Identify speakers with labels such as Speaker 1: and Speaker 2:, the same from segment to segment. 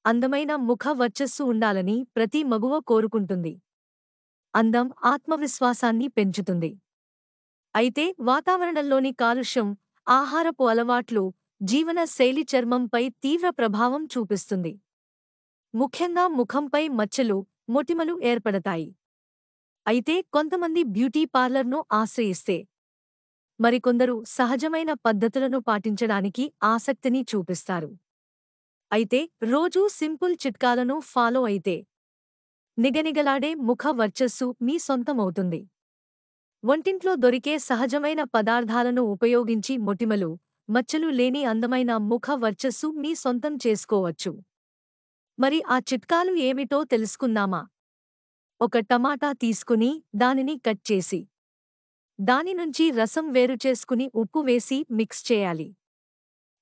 Speaker 1: అందమైన ముఖ వర్చస్సు ఉండాలని ప్రతి మగువ కోరుకుంటుంది. అందం ఆత్మవిశ్వాసాన్ని పెంచుతుంది. అయితే వాతావరణంలోని కాలుష్యం, ఆహారపు అలవాట్లు, జీవన శైలి చర్మంపై తీవ్ర ప్రభావం చూపిస్తుంది. ముఖ్యంగా ముఖంపై మచ్చలు, మొటిమలు ఏర్పడతాయి. అయితే కొంతమంది బ్యూటీ పార్లర్ను ఆశ్రయిస్తే, మరికొందరు సహజమైన పద్ధతులను పాటించడానికి ఆసక్తిని చూపిస్తారు. అయితే రోజూ సింపుల్ చిట్కాలను ఫాలో అయితే నిగనిగలాడే ముఖ వర్చస్సు మీ సొంతమవుతుంది. వంటింట్లో దొరికే సహజమైన పదార్థాలను ఉపయోగించి మొటిమలు, మచ్చలు లేని అందమైన ముఖ వర్చస్సు మీ సొంతం చేసుకోవచ్చు. మరి ఆ చిట్కాలు ఏమిటో తెలుసుకుందామా? ఒక టమాటా తీసుకుని దానిని కట్ చేసి, దాని నుంచి రసం వేరు చేసుకుని ఉప్పు వేసి మిక్స్ చేయాలి.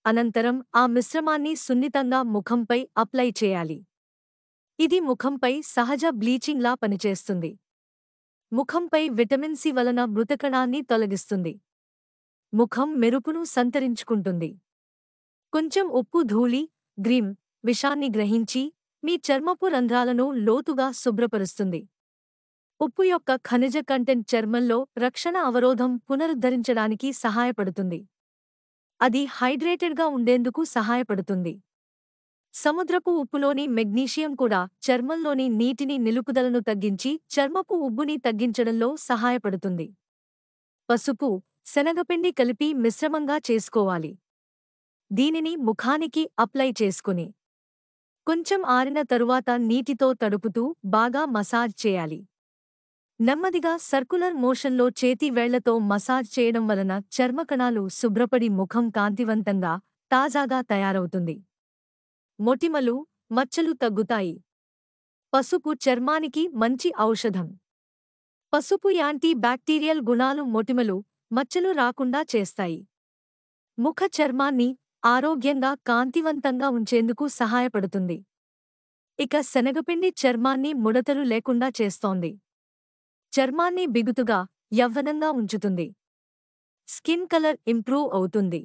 Speaker 1: అనంతరం ఆ మిశ్రమాన్ని సున్నితంగా ముఖంపై అప్లై చేయాలి. ఇది ముఖంపై సహజ బ్లీచింగ్లా పనిచేస్తుంది. ముఖంపై విటమిన్ సి వలన మృతకణాన్ని తొలగిస్తుంది. ముఖం మెరుపును సంతరించుకుంటుంది. కొంచెం ఉప్పు ధూళి, గ్రీమ్, విషాన్ని గ్రహించి మీ చర్మపు రంధ్రాలను లోతుగా శుభ్రపరుస్తుంది. ఉప్పు యొక్క ఖనిజ కంటెంట్ చర్మంలో రక్షణ అవరోధం పునరుద్ధరించడానికి సహాయపడుతుంది. అది హైడ్రేటెడ్గా ఉండేందుకు సహాయపడుతుంది. సముద్రపు ఉప్పులోని మెగ్నీషియం కూడా చర్మంలోని నీటిని నిలుపుదలను తగ్గించి చర్మపు ఉబ్బుని తగ్గించడంలో సహాయపడుతుంది. పసుపు, శనగపిండి కలిపి మిశ్రమంగా చేసుకోవాలి. దీనిని ముఖానికి అప్లై చేసుకుని కొంచెం ఆరిన తరువాత నీటితో తడుపుతూ బాగా మసాజ్ చేయాలి. నెమ్మదిగా సర్కులర్ మోషన్లో చేతి వేళ్లతో మసాజ్ చేయడం వలన చర్మకణాలు శుభ్రపడి ముఖం కాంతివంతంగా, తాజాగా తయారవుతుంది. మొటిమలు, మచ్చలు తగ్గుతాయి. పసుపు చర్మానికి మంచి ఔషధం. పసుపు యాంటీ బ్యాక్టీరియల్ గుణాలు మొటిమలు, మచ్చలు రాకుండా చేస్తాయి. ముఖ చర్మాన్ని ఆరోగ్యంగా, కాంతివంతంగా ఉంచేందుకు సహాయపడుతుంది. ఇక శనగపిండి చర్మాన్ని ముడతలు లేకుండా చేస్తోంది. చర్మాన్ని బిగుతుగా, యవ్వనంగా ఉంచుతుంది. స్కిన్ కలర్ ఇంప్రూవ్ అవుతుంది.